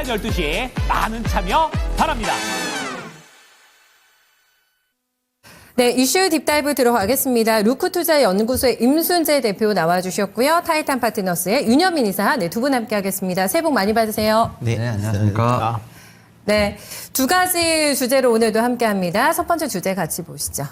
12시 많은 참여 바랍니다. 네, 이슈 딥다이브 들어가겠습니다. 루크투자연구소의 임순재 대표 나와주셨고요. 타이탄 파트너스의 윤현민 이사, 네, 두 분 함께 하겠습니다. 새해 복 많이 받으세요. 네, 안녕하십니까. 네, 두 가지 주제로 오늘도 함께 합니다. 첫 번째 주제 같이 보시죠.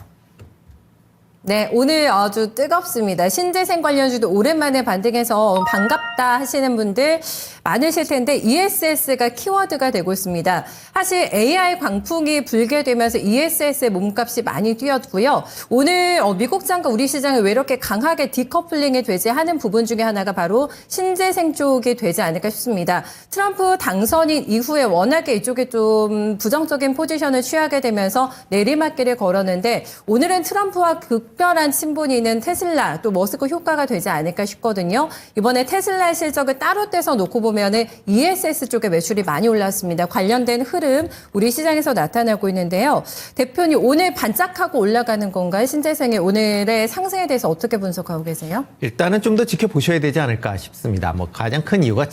네, 오늘 아주 뜨겁습니다. 신재생 관련주도 오랜만에 반등해서 반갑다 하시는 분들 많으실 텐데 ESS가 키워드가 되고 있습니다. 사실 AI 광풍이 불게 되면서 ESS의 몸값이 많이 뛰었고요. 오늘 미국 장과 우리 시장이 왜 이렇게 강하게 디커플링이 되지 하는 부분 중에 하나가 바로 신재생 쪽이 되지 않을까 싶습니다. 트럼프 당선인 이후에 워낙에 이쪽에 좀 부정적인 포지션을 취하게 되면서 내리막길을 걸었는데 오늘은 트럼프와 특별한 친분이 있는 테슬라 또 머스크 효과가 되지 않을까 싶거든요. 이번에 테슬라 실적을 따로 떼서 놓고 보면은 ESS 쪽에 매출이 많이 올랐습니다. 관련된 흐름 우리 시장에서 나타나고 있는데요. 대표님 오늘 반짝하고 올라가는 건가요? 신재생의 오늘의 상승에 대해서 어떻게 분석하고 계세요? 일단은 좀 더 지켜보셔야 되지 않을까 싶습니다. 뭐 가장 큰 이유가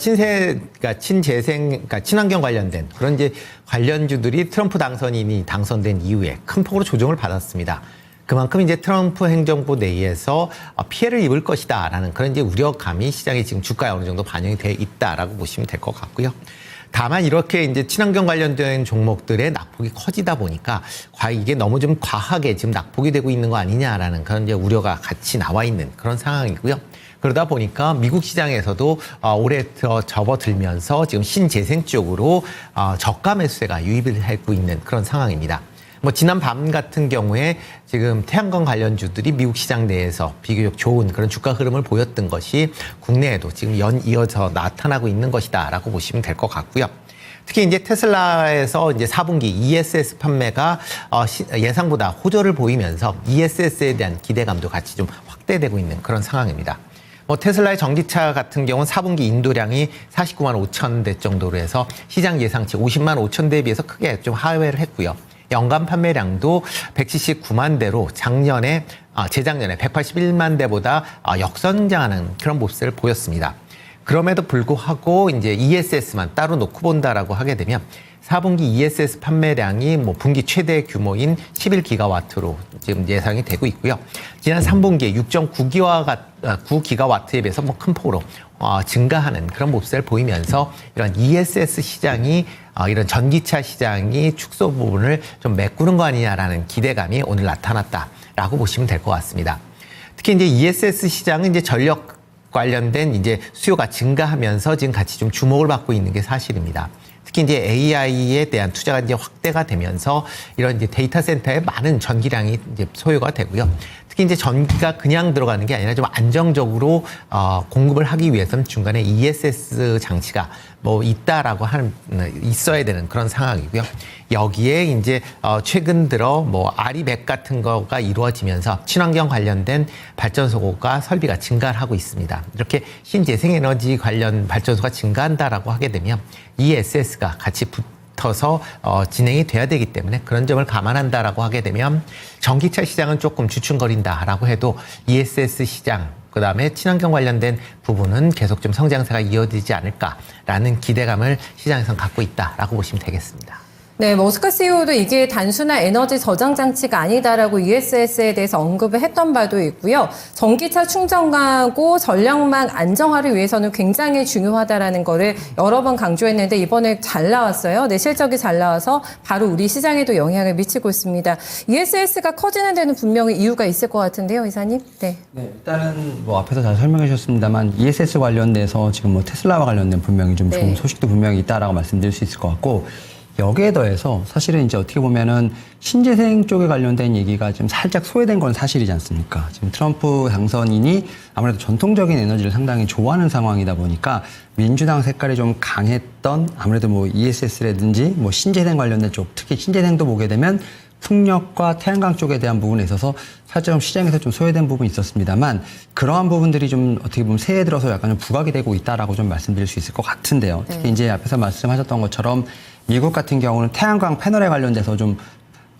친환경 관련된 그런 이제 관련주들이 트럼프 당선인이 당선된 이후에 큰 폭으로 조정을 받았습니다. 그만큼 이제 트럼프 행정부 내에서 피해를 입을 것이다라는 그런 이제 우려감이 시장에 지금 주가에 어느 정도 반영이 돼 있다라고 보시면 될 것 같고요. 다만 이렇게 이제 친환경 관련된 종목들의 낙폭이 커지다 보니까 과연 이게 너무 좀 과하게 지금 낙폭이 되고 있는 거 아니냐라는 그런 이제 우려가 같이 나와 있는 그런 상황이고요. 그러다 보니까 미국 시장에서도 올해 접어들면서 지금 신재생 쪽으로 저가 매수세가 유입을 하고 있는 그런 상황입니다. 뭐 지난 밤 같은 경우에 지금 태양광 관련주들이 미국 시장 내에서 비교적 좋은 그런 주가 흐름을 보였던 것이 국내에도 지금 이어서 나타나고 있는 것이다라고 보시면 될 것 같고요. 특히 이제 테슬라에서 이제 4분기 ESS 판매가 예상보다 호조를 보이면서 ESS에 대한 기대감도 같이 좀 확대되고 있는 그런 상황입니다. 뭐 테슬라의 전기차 같은 경우는 4분기 인도량이 49만 5천 대 정도로 해서 시장 예상치 50만 5천 대에 비해서 크게 좀 하회를 했고요. 연간 판매량도 179만 대로 재작년에 181만 대보다 역성장하는 그런 모습을 보였습니다. 그럼에도 불구하고 이제 ESS만 따로 놓고 본다라고 하게 되면 4분기 ESS 판매량이 뭐 분기 최대 규모인 11기가와트로 지금 예상이 되고 있고요. 지난 3분기에 6.9기가와트에 비해서 뭐 큰 폭으로 증가하는 그런 모습을 보이면서 이런 ESS 시장이 이런 전기차 시장이 축소 부분을 좀 메꾸는 거 아니냐라는 기대감이 오늘 나타났다라고 보시면 될 것 같습니다. 특히 이제 ESS 시장은 이제 전력 관련된 이제 수요가 증가하면서 지금 같이 좀 주목을 받고 있는 게 사실입니다. 특히 이제 AI에 대한 투자가 이제 확대가 되면서 이런 이제 데이터 센터에 많은 전기량이 이제 소요가 되고요. 특히 이제 전기가 그냥 들어가는 게 아니라 좀 안정적으로 공급을 하기 위해서는 중간에 ESS 장치가 뭐 있어야 되는 그런 상황이고요. 여기에 이제 최근 들어 뭐 아리백 같은 거가 이루어지면서 친환경 관련된 발전소가 설비가 증가를 하고 있습니다. 이렇게 신재생에너지 관련 발전소가 증가한다라고 하게 되면 ESS가 같이 붙어서 진행이 돼야 되기 때문에 그런 점을 감안한다라고 하게 되면 전기차 시장은 조금 주춤거린다라고 해도 ESS 시장 그다음에 친환경 관련된 부분은 계속 좀 성장세가 이어지지 않을까라는 기대감을 시장에서는 갖고 있다라고 보시면 되겠습니다. 네, 머스크 CEO도 이게 단순한 에너지 저장 장치가 아니다라고 ESS에 대해서 언급을 했던 바도 있고요. 전기차 충전하고 전력망 안정화를 위해서는 굉장히 중요하다라는 거를 여러 번 강조했는데 이번에 잘 나왔어요. 네, 실적이 잘 나와서 바로 우리 시장에도 영향을 미치고 있습니다. ESS가 커지는 데는 분명히 이유가 있을 것 같은데요, 이사님. 네. 네, 일단은 뭐 앞에서 잘 설명해 주셨습니다만 ESS 관련돼서 지금 뭐 테슬라와 관련된 분명히 좀 좋은 소식도 분명히 있다라고 말씀드릴 수 있을 것 같고 여기에 더해서 사실은 이제 어떻게 보면은 신재생 쪽에 관련된 얘기가 좀 살짝 소외된 건 사실이지 않습니까? 지금 트럼프 당선인이 아무래도 전통적인 에너지를 상당히 좋아하는 상황이다 보니까 민주당 색깔이 좀 강했던 아무래도 뭐 ESS라든지 뭐 신재생 관련된 쪽, 특히 신재생도 보게 되면 풍력과 태양광 쪽에 대한 부분에 있어서 살짝 시장에서 좀 소외된 부분이 있었습니다만 그러한 부분들이 좀 어떻게 보면 새해 들어서 약간 좀 부각이 되고 있다라고 좀 말씀드릴 수 있을 것 같은데요. 특히 이제 앞에서 말씀하셨던 것처럼 미국 같은 경우는 태양광 패널에 관련돼서 좀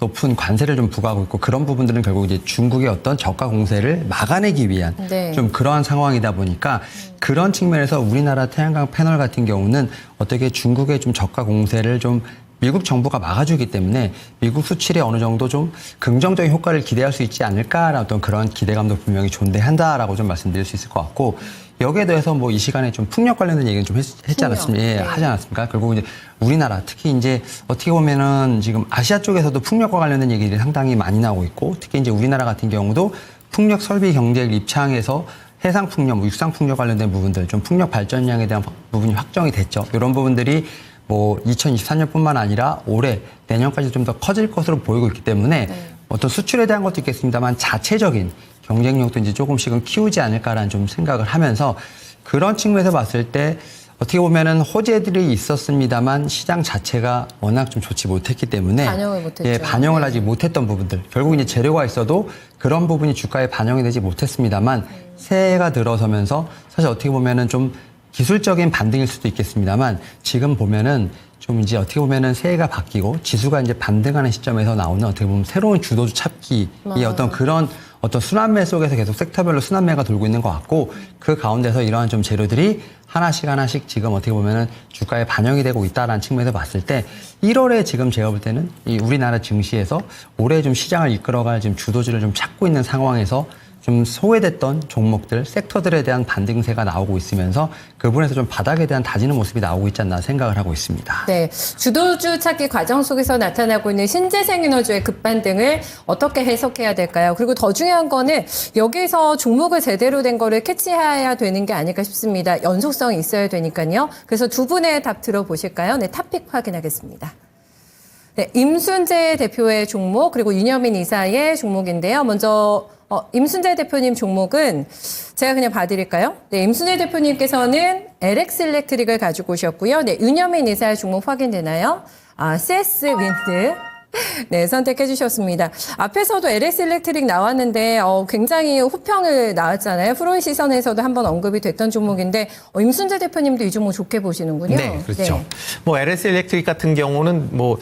높은 관세를 좀 부과하고 있고 그런 부분들은 결국 이제 중국의 어떤 저가 공세를 막아내기 위한 네. 좀 그러한 상황이다 보니까 그런 측면에서 우리나라 태양광 패널 같은 경우는 어떻게 중국의 좀 저가 공세를 좀 미국 정부가 막아주기 때문에 미국 수출에 어느 정도 좀 긍정적인 효과를 기대할 수 있지 않을까라는 어떤 그런 기대감도 분명히 존재한다라고 좀 말씀드릴 수 있을 것 같고 여기에 대해서 뭐 이 시간에 좀 풍력 관련된 얘기는 좀 했지 않았습니까? 예, 네. 하지 않았습니까? 결국 이제 우리나라 특히 이제 어떻게 보면은 지금 아시아 쪽에서도 풍력과 관련된 얘기들이 상당히 많이 나오고 있고 특히 이제 우리나라 같은 경우도 풍력 설비 경제를 입창해서 해상 풍력, 뭐 육상 풍력 관련된 부분들 좀 풍력 발전량에 대한 부분이 확정이 됐죠. 이런 부분들이 뭐 2024년뿐만 아니라 올해 내년까지 좀 더 커질 것으로 보이고 있기 때문에 어떤 수출에 대한 것도 있겠습니다만 자체적인 경쟁력도 이제 조금씩은 키우지 않을까라는 좀 생각을 하면서 그런 측면에서 봤을 때 어떻게 보면은 호재들이 있었습니다만 시장 자체가 워낙 좀 좋지 못했기 때문에 반영을 못했죠. 예, 반영을 네. 하지 못했던 부분들 결국 이제 재료가 있어도 그런 부분이 주가에 반영이 되지 못했습니다만 새해가 들어서면서 사실 어떻게 보면은 좀 기술적인 반등일 수도 있겠습니다만 지금 보면은 좀 이제 어떻게 보면은 새해가 바뀌고 지수가 이제 반등하는 시점에서 나오는 어떻게 보면 새로운 주도주 찾기의 어떤 그런 어떤 순환매 속에서 계속 섹터별로 순환매가 돌고 있는 것 같고 그 가운데서 이러한 좀 재료들이 하나씩 지금 어떻게 보면은 주가에 반영이 되고 있다라는 측면에서 봤을 때 1월에 지금 제가 볼 때는 이 우리나라 증시에서 올해 좀 시장을 이끌어갈 지금 주도주를 좀 찾고 있는 상황에서 좀 소외됐던 종목들, 섹터들에 대한 반등세가 나오고 있으면서 그 부분에서 좀 바닥에 대한 다지는 모습이 나오고 있지 않나 생각을 하고 있습니다. 네, 주도주 찾기 과정 속에서 나타나고 있는 신재생 에너지의 급반등을 어떻게 해석해야 될까요? 그리고 더 중요한 거는 여기서 종목을 제대로 된 거를 캐치해야 되는 게 아닐까 싶습니다. 연속성이 있어야 되니까요. 그래서 두 분의 답 들어보실까요? 네, 탑픽 확인하겠습니다. 네, 임순재 대표의 종목 그리고 윤여민 이사의 종목인데요. 먼저 임순재 대표님 종목은 제가 그냥 봐드릴까요? 네, 임순재 대표님께서는 LX 일렉트릭을 가지고 오셨고요. 네, 윤여민 이사의 종목 확인되나요? CS 윈드. 네, 선택해 주셨습니다. 앞에서도 LX 일렉트릭 나왔는데 굉장히 호평을 나왔잖아요. 프로의 시선에서도 한번 언급이 됐던 종목인데 임순재 대표님도 이 종목 좋게 보시는군요. 네, 그렇죠. 네. 뭐 LS 일렉트릭 같은 경우는 뭐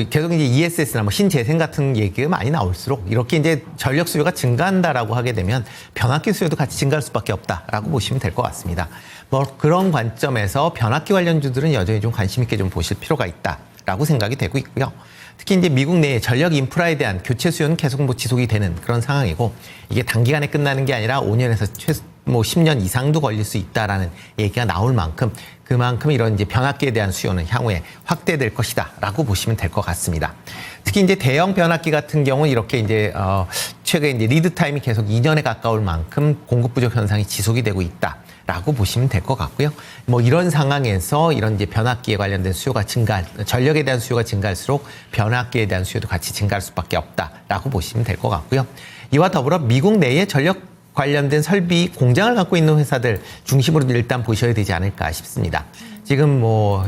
계속 이제 ESS나 뭐 신재생 같은 얘기가 많이 나올수록 이렇게 이제 전력 수요가 증가한다라고 하게 되면 변압기 수요도 같이 증가할 수밖에 없다라고 보시면 될 것 같습니다. 뭐 그런 관점에서 변압기 관련주들은 여전히 좀 관심 있게 좀 보실 필요가 있다라고 생각이 되고 있고요. 특히 이제 미국 내 전력 인프라에 대한 교체 수요는 계속 뭐 지속이 되는 그런 상황이고 이게 단기간에 끝나는 게 아니라 5년에서 뭐 10년 이상도 걸릴 수 있다라는 얘기가 나올 만큼 그만큼 이런 이제 변압기에 대한 수요는 향후에 확대될 것이다라고 보시면 될 것 같습니다. 특히 이제 대형 변압기 같은 경우는 이렇게 이제 최근 이제 리드 타임이 계속 2년에 가까울 만큼 공급 부족 현상이 지속이 되고 있다라고 보시면 될 것 같고요. 뭐 이런 상황에서 이런 이제 변압기에 관련된 수요가 전력에 대한 수요가 증가할수록 변압기에 대한 수요도 같이 증가할 수밖에 없다라고 보시면 될 것 같고요. 이와 더불어 미국 내에 전력 관련된 설비 공장을 갖고 있는 회사들 중심으로 일단 보셔야 되지 않을까 싶습니다. 지금 뭐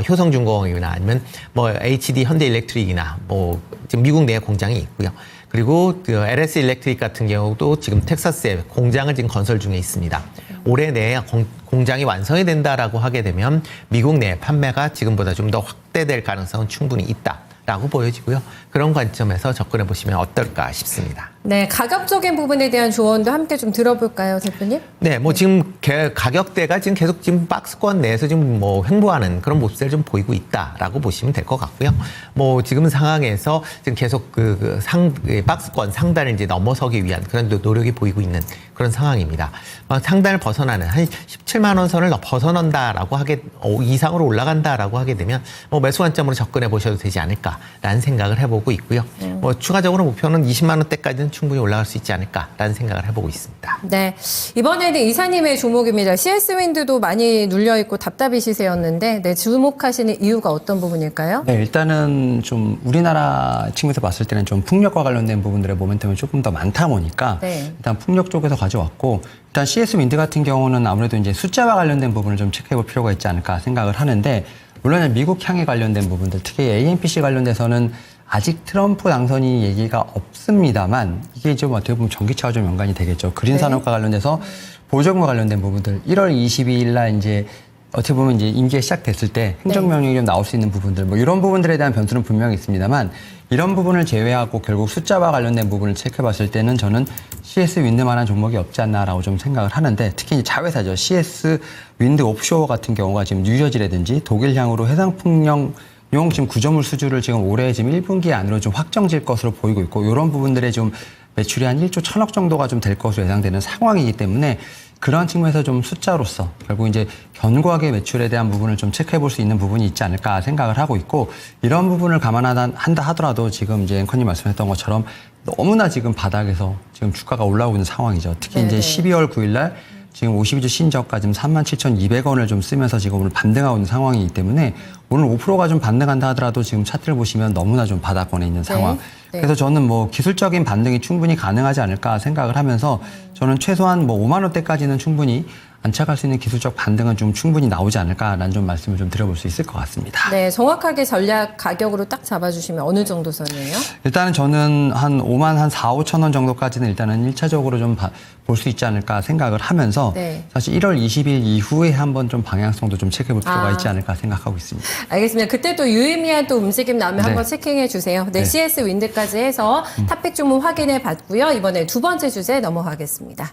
효성중공업이나 아니면 뭐 HD 현대일렉트릭이나 뭐 지금 미국 내에 공장이 있고요. 그리고 그 LS 일렉트릭 같은 경우도 지금 텍사스에 공장을 지금 건설 중에 있습니다. 올해 내에 공장이 완성이 된다라고 하게 되면 미국 내 판매가 지금보다 좀 더 확대될 가능성은 충분히 있다라고 보여지고요. 그런 관점에서 접근해 보시면 어떨까 싶습니다. 네, 가격적인 부분에 대한 조언도 함께 좀 들어볼까요, 대표님? 네, 뭐 지금 가격대가 지금 계속 지금 박스권 내에서 지금 뭐 횡보하는 그런 모습을 좀 보이고 있다라고 보시면 될 것 같고요. 뭐 지금 상황에서 지금 계속 박스권 상단을 이제 넘어서기 위한 그런 노력이 보이고 있는 그런 상황입니다. 상단을 벗어나는 한 17만 원 선을 벗어난다라고 이상으로 올라간다라고 하게 되면 뭐 매수 관점으로 접근해 보셔도 되지 않을까라는 생각을 해보고 있고요. 뭐 추가적으로 목표는 20만 원대까지는 충분히 올라갈 수 있지 않을까라는 생각을 해보고 있습니다. 네, 이번에는 이사님의 종목입니다. CS 윈드도 많이 눌려있고 답답이시세였는데 네, 주목하시는 이유가 어떤 부분일까요? 네, 일단은 좀 우리나라 측면에서 봤을 때는 좀 풍력과 관련된 부분들의 모멘텀이 조금 더 많다 보니까 네. 일단 풍력 쪽에서 가져왔고 일단 CS 윈드 같은 경우는 아무래도 이제 숫자와 관련된 부분을 좀 체크해 볼 필요가 있지 않을까 생각을 하는데 물론 미국 향에 관련된 부분들 특히 AMPC 관련돼서는 아직 트럼프 당선이 얘기가 없습니다만 이게 좀 어떻게 보면 전기차와 좀 연관이 되겠죠. 그린 산업과 관련돼서 보조금과 관련된 부분들 1월 22일 날 이제 어떻게 보면 이제 임기가 시작됐을 때 행정명령이 좀 나올 수 있는 부분들 뭐 이런 부분들에 대한 변수는 분명히 있습니다만 이런 부분을 제외하고 결국 숫자와 관련된 부분을 체크해봤을 때는 저는 CS 윈드만한 종목이 없지 않나라고 좀 생각을 하는데, 특히 자회사죠. CS 윈드 옵쇼어 같은 경우가 지금 뉴저지라든지 독일향으로 해상풍력용 지금 구조물 수주를 지금 올해 지금 1분기 안으로 좀 확정질 것으로 보이고 있고, 이런 부분들에 좀 매출이 한 1조 1,000억 정도가 좀 될 것으로 예상되는 상황이기 때문에, 그런 측면에서 좀 숫자로서 결국 이제 견고하게 매출에 대한 부분을 좀 체크해 볼 수 있는 부분이 있지 않을까 생각을 하고 있고, 이런 부분을 감안한다 하더라도 지금 이제 앵커님 말씀했던 것처럼 너무나 지금 바닥에서 지금 주가가 올라오고 있는 상황이죠. 특히 네네. 이제 12월 9일 날 지금 52주 신저가 지금 37,200원을 좀 쓰면서 지금 오늘 반등하고 있는 상황이기 때문에, 오늘 5%가 좀 반등한다 하더라도 지금 차트를 보시면 너무나 좀 바닥권에 있는 상황. 네. 그래서 저는 뭐 기술적인 반등이 충분히 가능하지 않을까 생각을 하면서, 저는 최소한 뭐 5만 원대까지는 충분히 안착할 수 있는 기술적 반등은 좀 충분히 나오지 않을까라는 좀 말씀을 좀 드려볼 수 있을 것 같습니다. 네, 정확하게 전략 가격으로 딱 잡아주시면 어느 정도 선이에요? 일단은 저는 한 5만 한 4, 5천 원 정도까지는 일단은 1차적으로 좀 볼 수 있지 않을까 생각을 하면서, 네. 사실 1월 20일 이후에 한번 좀 방향성도 좀 체크해 볼 필요가 있지 않을까 생각하고 있습니다. 알겠습니다. 그때 또 유의미한 또 움직임 나오면 네. 한번 체킹해 주세요. 네, 네. CS 윈드까지 해서 탑픽 종목 확인해 봤고요. 이번에 두 번째 주제 넘어가겠습니다.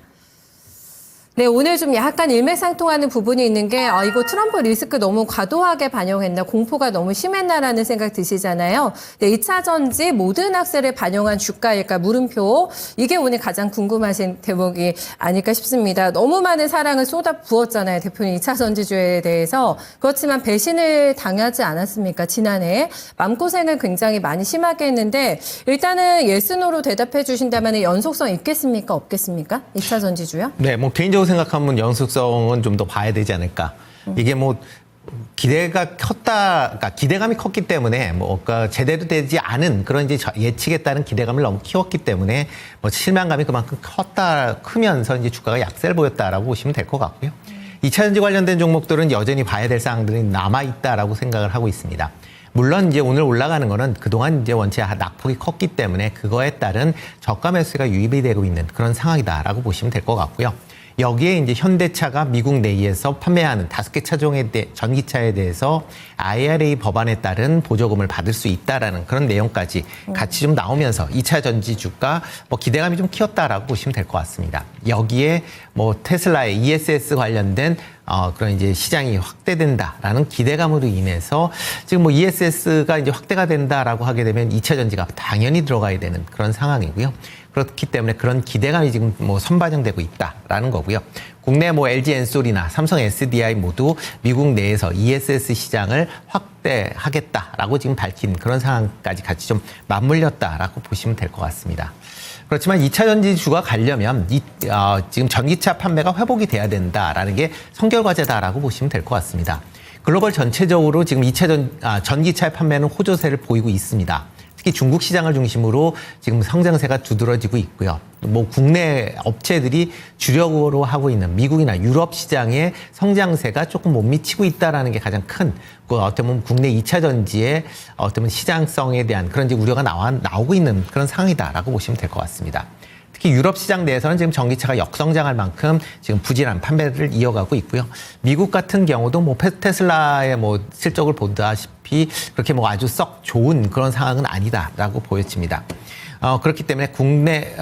네, 오늘 좀 약간 일맥상통하는 부분이 있는 게, 이거 트럼프 리스크 너무 과도하게 반영했나, 공포가 너무 심했나라는 생각 드시잖아요. 네, 2차 전지 모든 학세를 반영한 주가일까, 물음표. 이게 오늘 가장 궁금하신 대목이 아닐까 싶습니다. 너무 많은 사랑을 쏟아 부었잖아요, 대표님 2차 전지주에 대해서. 그렇지만 배신을 당하지 않았습니까, 지난해. 마음고생을 굉장히 많이 심하게 했는데, 일단은 예스노로 대답해 주신다면 연속성 있겠습니까, 없겠습니까? 2차 전지주요? 네, 뭐 개인적으로 생각하면 연속성은 좀 더 봐야 되지 않을까. 이게 뭐 기대가 컸다, 그러니까 기대감이 컸기 때문에 그러니까 제대로 되지 않은 그런 이제 예측에 따른 기대감을 너무 키웠기 때문에 뭐 실망감이 그만큼 크면서 이제 주가가 약세를 보였다라고 보시면 될 것 같고요. 2차 전지 관련된 종목들은 여전히 봐야 될 사항들이 남아 있다라고 생각을 하고 있습니다. 물론 이제 오늘 올라가는 거는 그동안 이제 원체 낙폭이 컸기 때문에 그거에 따른 저가 매수가 유입이 되고 있는 그런 상황이다라고 보시면 될 것 같고요. 여기에 이제 현대차가 미국 내에서 판매하는 5개 차종의 전기차에 대해서 IRA 법안에 따른 보조금을 받을 수 있다라는 그런 내용까지 같이 좀 나오면서 2차 전지 주가 뭐 기대감이 좀 키웠다라고 보시면 될 것 같습니다. 여기에 뭐 테슬라의 ESS 관련된 그런 이제 시장이 확대된다라는 기대감으로 인해서 지금 뭐 ESS가 이제 확대가 된다라고 하게 되면 2차 전지가 당연히 들어가야 되는 그런 상황이고요. 그렇기 때문에 그런 기대감이 지금 뭐 선반영되고 있다라는 거고요. 국내 뭐 LG 엔솔이나 삼성 SDI 모두 미국 내에서 ESS 시장을 확대하겠다라고 지금 밝힌 그런 상황까지 같이 좀 맞물렸다라고 보시면 될 것 같습니다. 그렇지만 2차 전지주가 가려면 지금 전기차 판매가 회복이 돼야 된다라는 게 선결과제다라고 보시면 될 것 같습니다. 글로벌 전체적으로 지금 2차 전기차의 판매는 호조세를 보이고 있습니다. 특히 중국 시장을 중심으로 지금 성장세가 두드러지고 있고요. 뭐 국내 업체들이 주력으로 하고 있는 미국이나 유럽 시장의 성장세가 조금 못 미치고 있다라는 게 가장 큰 어떻게 보면 국내 2차 전지의 어떻게 보면 시장성에 대한 그런 이제 우려가 나오고 있는 그런 상황이다라고 보시면 될 것 같습니다. 특히 유럽 시장 내에서는 지금 전기차가 역성장할 만큼 지금 부진한 판매를 이어가고 있고요. 미국 같은 경우도 뭐 테슬라의 뭐 실적을 보다시피 그렇게 뭐 아주 썩 좋은 그런 상황은 아니다라고 보여집니다. 그렇기 때문에 국내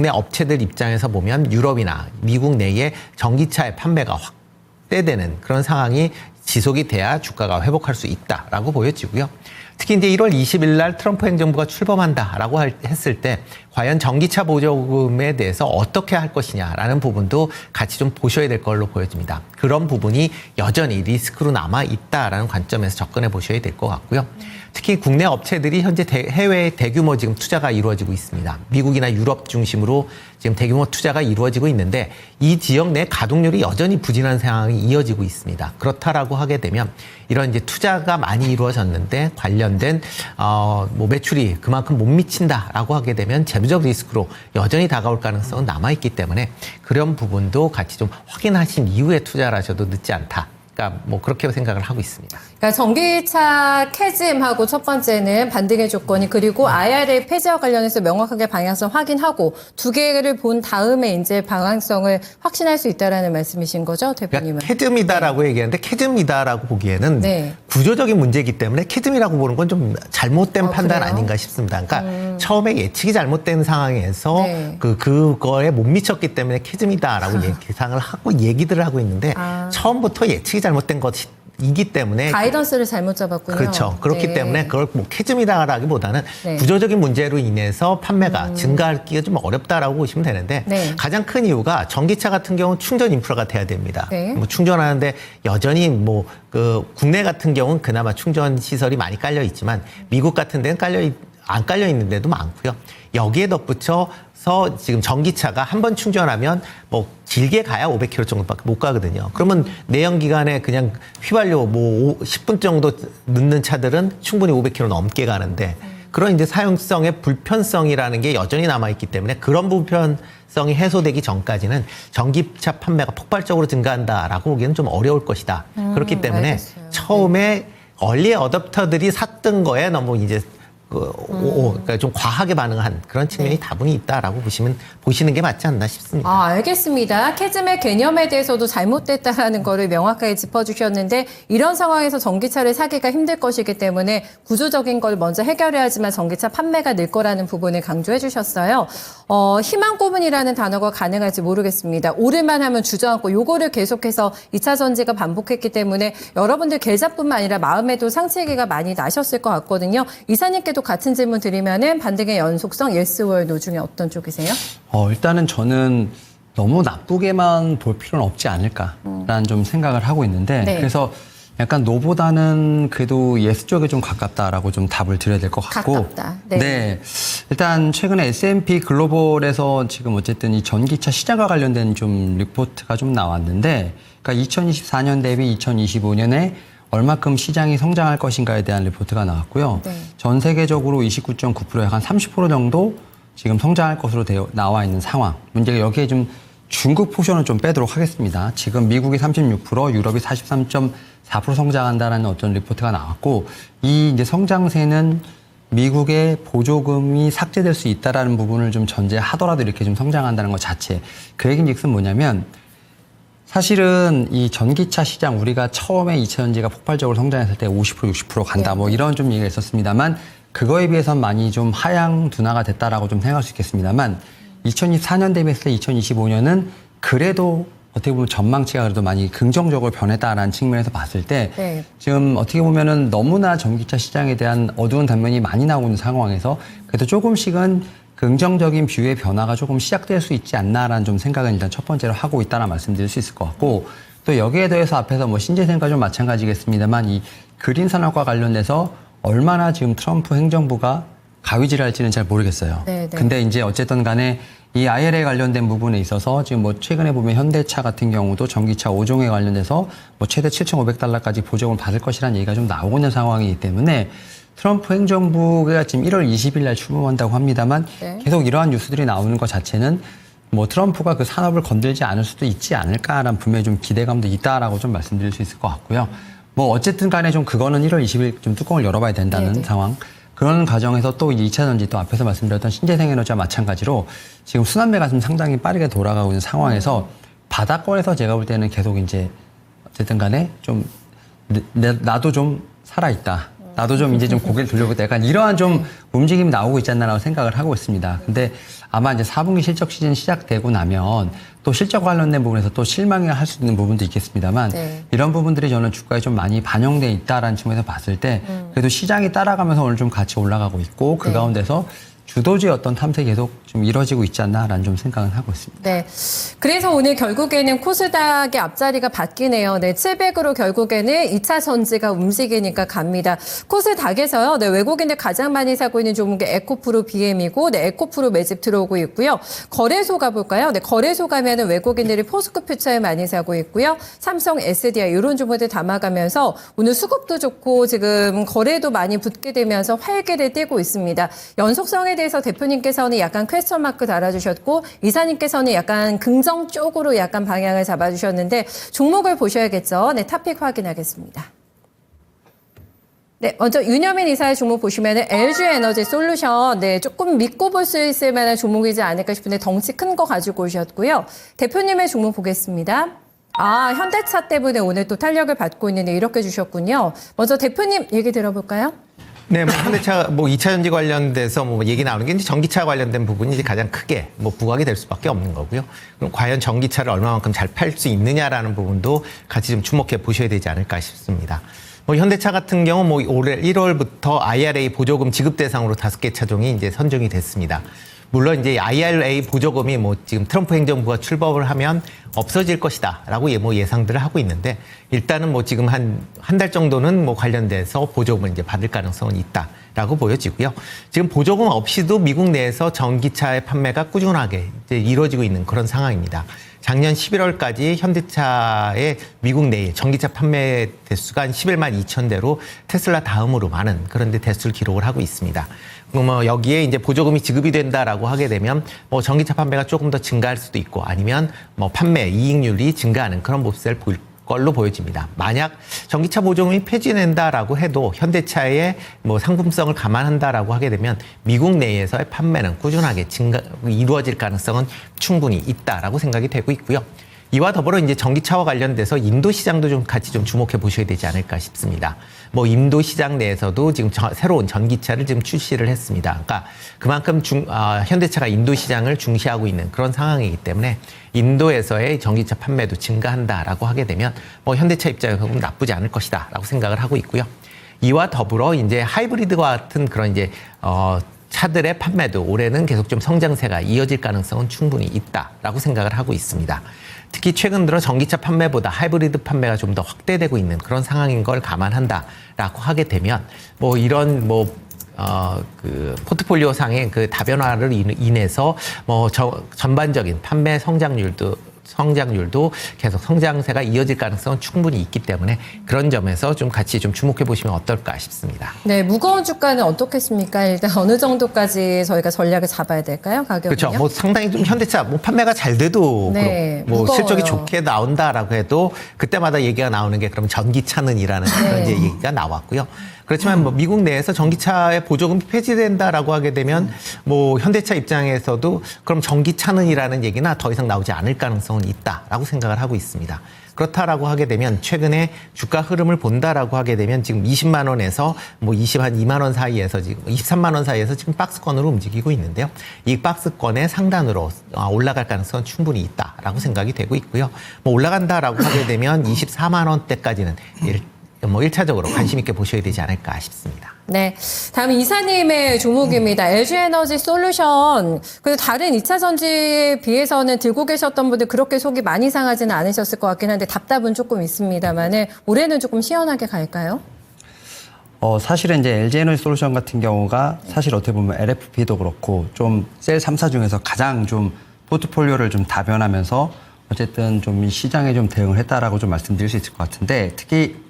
업체들 입장에서 보면 유럽이나 미국 내에 전기차의 판매가 확대되는 그런 상황이 지속이 돼야 주가가 회복할 수 있다라고 보여지고요. 특히 이제 1월 20일 날 트럼프 행정부가 출범한다라고 했을 때 과연 전기차 보조금에 대해서 어떻게 할 것이냐라는 부분도 같이 좀 보셔야 될 걸로 보여집니다. 그런 부분이 여전히 리스크로 남아 있다라는 관점에서 접근해 보셔야 될 것 같고요. 특히 국내 업체들이 현재 해외에 대규모 지금 투자가 이루어지고 있습니다. 미국이나 유럽 중심으로 지금 대규모 투자가 이루어지고 있는데 이 지역 내 가동률이 여전히 부진한 상황이 이어지고 있습니다. 그렇다라고 하게 되면 이런 이제 투자가 많이 이루어졌는데 관련된 뭐 매출이 그만큼 못 미친다라고 하게 되면 재무적 리스크로 여전히 다가올 가능성은 남아 있기 때문에 그런 부분도 같이 좀 확인하신 이후에 투자를 하셔도 늦지 않다. 그러니까 뭐 그렇게 생각을 하고 있습니다. 그러니까 전기차 캐즘하고 첫 번째는 반등의 조건이 그리고 IRA 폐지와 관련해서 명확하게 방향성 확인하고 두 개를 본 다음에 이제 방향성을 확신할 수 있다라는 말씀이신 거죠, 대표님은? 그러니까 캐즘이다라고 얘기하는데 캐즘이다라고 보기에는 네. 구조적인 문제이기 때문에 캐즘이라고 보는 건 좀 잘못된 판단 그래요? 아닌가 싶습니다. 그러니까 처음에 예측이 잘못된 상황에서 네. 그거에 못 미쳤기 때문에 캐즘이다라고 예상을 하고 얘기들을 하고 있는데 처음부터 예측이 잘못된 것이기 때문에 가이던스를 잘못 잡았군요. 그렇죠. 그렇기 네. 때문에 그걸 뭐 캐즘이다라기보다는 네. 구조적인 문제로 인해서 판매가 증가하기가 좀 어렵다라고 보시면 되는데 네. 가장 큰 이유가 전기차 같은 경우는 충전 인프라가 돼야 됩니다. 네. 뭐 충전하는데 여전히 뭐 그 국내 같은 경우는 그나마 충전 시설이 많이 깔려 있지만 미국 같은 데는 안 깔려 있는 데도 많고요. 여기에 덧붙여서 지금 전기차가 한 번 충전하면 뭐 길게 가야 500km 정도밖에 못 가거든요. 그러면 내연 기관에 그냥 휘발유 뭐 10분 정도 넣는 차들은 충분히 500km 넘게 가는데 그런 이제 사용성의 불편성이라는 게 여전히 남아 있기 때문에 그런 불편성이 해소되기 전까지는 전기차 판매가 폭발적으로 증가한다라고 보기에는 좀 어려울 것이다. 그렇기 때문에 알겠어요. 처음에 얼리 어댑터들이 샀던 거에 너무 이제 그러니까 좀 과하게 반응한 그런 측면이 다분히 있다라고 보시는 게 맞지 않나 싶습니다. 아, 알겠습니다. 캐즘의 개념에 대해서도 잘못됐다라는 거를 명확하게 짚어주셨는데 이런 상황에서 전기차를 사기가 힘들 것이기 때문에 구조적인 걸 먼저 해결해야지만 전기차 판매가 늘 거라는 부분을 강조해 주셨어요. 희망 고문이라는 단어가 가능할지 모르겠습니다. 오를만 하면 주저앉고 요거를 계속해서 2차 전지가 반복했기 때문에 여러분들 계좌뿐만 아니라 마음에도 상실기가 많이 나셨을 것 같거든요. 이사님께도 같은 질문 드리면은 반등의 연속성 예스월 노 중에 어떤 쪽이세요? 일단은 저는 너무 나쁘게만 볼 필요는 없지 않을까라는 좀 생각을 하고 있는데 네. 그래서 약간 노보다는 그래도 예스 쪽에 좀 가깝다라고 좀 답을 드려야 될 것 같고 가깝다. 네. 일단 최근에 S&P 글로벌에서 지금 어쨌든 이 전기차 시장과 관련된 좀 리포트가 좀 나왔는데 그러니까 2024년 대비 2025년에 얼마큼 시장이 성장할 것인가에 대한 리포트가 나왔고요. 네. 전 세계적으로 29.9%에 한 30% 정도 지금 성장할 것으로 나와 있는 상황. 문제가 여기에 좀 중국 포션을 좀 빼도록 하겠습니다. 지금 미국이 36%, 유럽이 43.4% 성장한다는 어떤 리포트가 나왔고, 이 이제 성장세는 미국의 보조금이 삭제될 수 있다라는 부분을 좀 전제하더라도 이렇게 좀 성장한다는 것 자체. 그 얘기는 뭐냐면, 사실은 이 전기차 시장 우리가 처음에 2차 전지가 폭발적으로 성장했을 때 50%, 60% 간다. 뭐 이런 좀 얘기가 있었습니다만 그거에 비해서는 많이 좀 하향 둔화가 됐다라고 좀 생각할 수 있겠습니다만 2024년 대비했을 때 2025년은 그래도 어떻게 보면 전망치가 그래도 많이 긍정적으로 변했다라는 측면에서 봤을 때 네. 지금 어떻게 보면은 너무나 전기차 시장에 대한 어두운 단면이 많이 나오고 있는 상황에서 그래도 조금씩은 긍정적인 뷰의 변화가 조금 시작될 수 있지 않나라는 좀 생각은 일단 첫 번째로 하고 있다는 말씀드릴 수 있을 것 같고 또 여기에 대해서 앞에서 뭐 신재생과 좀 마찬가지겠습니다만 이 그린 산업과 관련돼서 얼마나 지금 트럼프 행정부가 가위질할지는 잘 모르겠어요. 네. 근데 이제 어쨌든 간에 이 IRA 관련된 부분에 있어서 지금 뭐 최근에 보면 현대차 같은 경우도 전기차 5종에 관련돼서 뭐 최대 7,500달러까지 보조금을 받을 것이라는 얘기가 좀 나오고 있는 상황이기 때문에 트럼프 행정부가 지금 1월 20일 날 출범한다고 합니다만 네. 계속 이러한 뉴스들이 나오는 것 자체는 뭐 트럼프가 그 산업을 건들지 않을 수도 있지 않을까라는 분명히 좀 기대감도 있다라고 좀 말씀드릴 수 있을 것 같고요. 뭐 어쨌든 간에 좀 그거는 1월 20일 좀 뚜껑을 열어봐야 된다는 네네. 상황. 그런 과정에서 또 2차 전지 또 앞에서 말씀드렸던 신재생 에너지와 마찬가지로 지금 순환매가 좀 상당히 빠르게 돌아가고 있는 상황에서 바닥권에서 제가 볼 때는 계속 이제 어쨌든 간에 좀 나도 좀 살아있다. 나도 좀 이제 좀 고개를 돌려보다 약간 이러한 좀 움직임이 나오고 있지 않나라고 생각을 하고 있습니다. 근데 아마 이제 4분기 실적 시즌 시작되고 나면 또 실적 관련된 부분에서 또 실망을 할 수 있는 부분도 있겠습니다만 네. 이런 부분들이 저는 주가에 좀 많이 반영돼 있다라는 측면에서 봤을 때 그래도 시장이 따라가면서 오늘 좀 같이 올라가고 있고 그 네. 가운데서 주도주의 어떤 탐색이 계속 좀 이루어지고 있지 않나라는 좀 생각은 하고 있습니다. 네. 그래서 오늘 결국에는 코스닥의 앞자리가 바뀌네요. 네. 700으로 결국에는 2차 전지가 움직이니까 갑니다. 코스닥에서요. 네. 외국인들 가장 많이 사고 있는 종목이 에코프로 BM이고, 네. 에코프로 매집 들어오고 있고요. 거래소 가볼까요? 네. 거래소 가면은 외국인들이 포스코 퓨처에 많이 사고 있고요. 삼성, SDI 이런 종목들 담아가면서 오늘 수급도 좋고 지금 거래도 많이 붙게 되면서 활기를 띠고 있습니다. 연속성에 대해서 대표님께서는 약간 퀘스천 마크 달아주셨고 이사님께서는 약간 긍정 쪽으로 약간 방향을 잡아주셨는데 종목을 보셔야겠죠. 네, 탑픽 확인하겠습니다. 네, 먼저 윤여민 이사의 종목 보시면은 LG 에너지 솔루션, 네, 조금 믿고 볼 수 있을 만한 종목이지 않을까 싶은데 덩치 큰 거 가지고 오셨고요. 대표님의 종목 보겠습니다. 아, 현대차 때문에 오늘 또 탄력을 받고 있는데 이렇게 주셨군요. 먼저 대표님 얘기 들어볼까요? 네, 뭐 현대차 뭐 2차 전지 관련돼서 뭐 얘기 나오는 게 이제 전기차 관련된 부분이 이제 가장 크게 뭐 부각이 될 수밖에 없는 거고요. 그럼 과연 전기차를 얼마만큼 잘 팔 수 있느냐라는 부분도 같이 좀 주목해 보셔야 되지 않을까 싶습니다. 뭐 현대차 같은 경우 뭐 올해 1월부터 IRA 보조금 지급 대상으로 5개 차종이 이제 선정이 됐습니다. 물론 이제 IRA 보조금이 뭐 지금 트럼프 행정부가 출범을 하면 없어질 것이다라고 뭐 예상들을 하고 있는데 일단은 뭐 지금 한 달 정도는 뭐 관련돼서 보조금을 이제 받을 가능성은 있다라고 보여지고요. 지금 보조금 없이도 미국 내에서 전기차의 판매가 꾸준하게 이제 이루어지고 있는 그런 상황입니다. 작년 11월까지 현대차의 미국 내에 전기차 판매 대수가 한 11만 2천 대로 테슬라 다음으로 많은 그런 데 대수를 기록을 하고 있습니다. 뭐 여기에 이제 보조금이 지급이 된다라고 하게 되면 뭐 전기차 판매가 조금 더 증가할 수도 있고 아니면 뭐 판매 이익률이 증가하는 그런 모습을 보일 걸로 보여집니다. 만약 전기차 보조금이 폐지된다라고 해도 현대차의 뭐 상품성을 감안한다라고 하게 되면 미국 내에서의 판매는 꾸준하게 이루어질 가능성은 충분히 있다라고 생각이 되고 있고요. 이와 더불어 이제 전기차와 관련돼서 인도 시장도 좀 같이 좀 주목해 보셔야 되지 않을까 싶습니다. 뭐 인도 시장 내에서도 지금 새로운 전기차를 지금 출시를 했습니다. 그러니까 그만큼 현대차가 인도 시장을 중시하고 있는 그런 상황이기 때문에 인도에서의 전기차 판매도 증가한다라고 하게 되면 뭐 현대차 입장에서는 나쁘지 않을 것이다라고 생각을 하고 있고요. 이와 더불어 이제 하이브리드와 같은 그런 이제 차들의 판매도 올해는 계속 좀 성장세가 이어질 가능성은 충분히 있다라고 생각을 하고 있습니다. 특히 최근 들어 전기차 판매보다 하이브리드 판매가 좀 더 확대되고 있는 그런 상황인 걸 감안한다라고 하게 되면 뭐 이런 그 포트폴리오 상의 그 다변화를 인해서 뭐 전반적인 판매 성장률도 계속 성장세가 이어질 가능성은 충분히 있기 때문에 그런 점에서 좀 같이 좀 주목해 보시면 어떨까 싶습니다. 네, 무거운 주가는 어떻겠습니까? 일단 어느 정도까지 저희가 전략을 잡아야 될까요? 가격은요? 그렇죠. 뭐 상당히 좀 현대차 뭐 판매가 잘 돼도 네, 뭐 무거워요. 실적이 좋게 나온다라고 해도 그때마다 얘기가 나오는 게 그럼 전기차는이라는 그런 이제 얘기가 나왔고요. 그렇지만 뭐 미국 내에서 전기차의 보조금이 폐지된다라고 하게 되면 뭐 현대차 입장에서도 그럼 전기차는이라는 얘기나 더 이상 나오지 않을 가능성은 있다라고 생각을 하고 있습니다. 그렇다라고 하게 되면 최근에 주가 흐름을 본다라고 하게 되면 지금 20만 원에서 뭐 2만 원 사이에서 지금 23만 원 사이에서 지금 박스권으로 움직이고 있는데요. 이 박스권의 상단으로 올라갈 가능성은 충분히 있다라고 생각이 되고 있고요. 뭐 올라간다라고 하게 되면 24만 원대까지는 뭐 1차적으로 관심 있게 보셔야 되지 않을까 싶습니다. 네. 다음 이사님의 종목입니다. LG 에너지 솔루션. 그 다른 2차 전지에 비해서는 들고 계셨던 분들 그렇게 속이 많이 상하지는 않으셨을 것 같긴 한데 답답은 조금 있습니다만은 올해는 조금 시원하게 갈까요? 사실은 이제 LG 에너지 솔루션 같은 경우가 사실 어떻게 보면 LFP도 그렇고 좀 셀 3사 중에서 가장 좀 포트폴리오를 좀 다변하면서 어쨌든 좀 시장에 좀 대응을 했다라고 좀 말씀드릴 수 있을 것 같은데 특히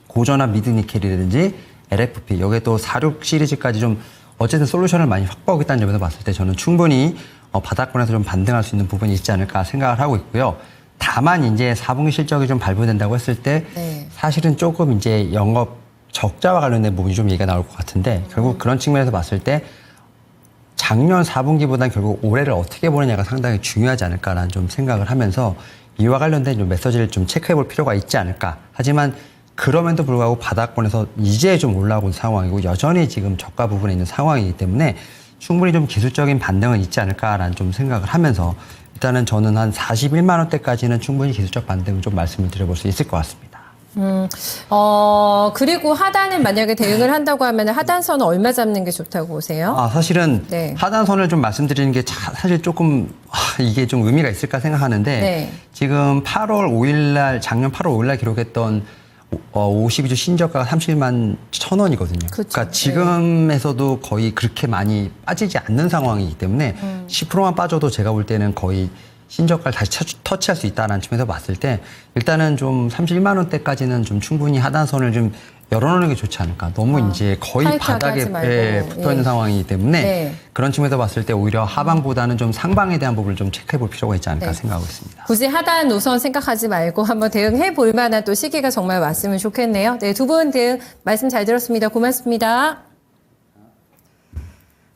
고전화 미드니켈이라든지 LFP, 여기에 또 46 시리즈까지 좀 어쨌든 솔루션을 많이 확보하고 있다는 점에서 봤을 때 저는 충분히 바닥권에서 좀 반등할 수 있는 부분이 있지 않을까 생각을 하고 있고요. 다만 이제 4분기 실적이 좀 발표된다고 했을 때 사실은 조금 이제 영업 적자와 관련된 부분이 좀 얘기가 나올 것 같은데 결국 그런 측면에서 봤을 때 작년 4분기보다는 결국 올해를 어떻게 보느냐가 상당히 중요하지 않을까라는 좀 생각을 하면서 이와 관련된 좀 메시지를 좀 체크해 볼 필요가 있지 않을까. 하지만 그럼에도 불구하고 바닥권에서 이제 좀 올라온 상황이고 여전히 지금 저가 부분에 있는 상황이기 때문에 충분히 좀 기술적인 반등은 있지 않을까라는 좀 생각을 하면서 일단은 저는 한 41만 원대까지는 충분히 기술적 반등을 좀 말씀을 드려볼 수 있을 것 같습니다. 그리고 하단은 만약에 대응을 한다고 하면 하단선은 얼마 잡는 게 좋다고 보세요? 사실은 네. 하단선을 좀 말씀드리는 게 사실 조금 이게 좀 의미가 있을까 생각하는데 네. 지금 8월 5일 작년 8월 5일 날 기록했던 52주 신저가가 31만 1,000원이거든요. 그러니까 지금에서도 거의 그렇게 많이 빠지지 않는 상황이기 때문에 10%만 빠져도 제가 볼 때는 거의 신저가를 다시 터치할 수 있다는 측면에서 봤을 때 일단은 좀 31만 원대까지는 좀 충분히 하단선을 좀 열어놓는 게 좋지 않을까. 너무 이제 거의 타이트하게 바닥에 하지 말고. 붙어 있는 상황이기 때문에 네. 그런 측면에서 봤을 때 오히려 하방보다는 좀 상방에 대한 부분을 좀 체크해 볼 필요가 있지 않을까 네. 생각하고 있습니다. 굳이 하단 노선 생각하지 말고 한번 대응해 볼 만한 또 시기가 정말 왔으면 좋겠네요. 네, 두 분 대응 말씀 잘 들었습니다. 고맙습니다.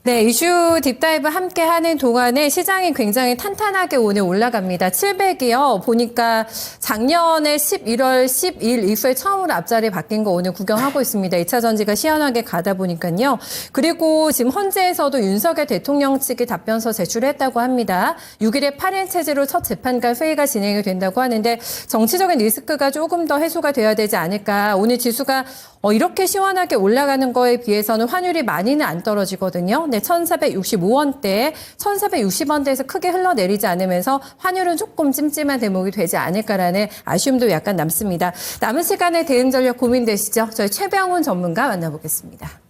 네, 이슈 딥다이브 함께 하는 동안에 시장이 굉장히 탄탄하게 오늘 올라갑니다. 700이요. 보니까 작년에 11월 10일 이후에 처음으로 앞자리 바뀐 거 오늘 구경하고 있습니다. 2차 전지가 시원하게 가다 보니까요. 그리고 지금 헌재에서도 윤석열 대통령 측이 답변서 제출했다고 합니다. 6일에 8인 체제로 첫 재판관 회의가 진행이 된다고 하는데 정치적인 리스크가 조금 더 해소가 돼야 되지 않을까. 오늘 지수가 이렇게 시원하게 올라가는 거에 비해서는 환율이 많이는 안 떨어지거든요. 네, 1,465원대, 1,460원대에서 크게 흘러내리지 않으면서 환율은 조금 찜찜한 대목이 되지 않을까라는 아쉬움도 약간 남습니다. 남은 시간에 대응 전략 고민되시죠? 저희 최병훈 전문가 만나보겠습니다.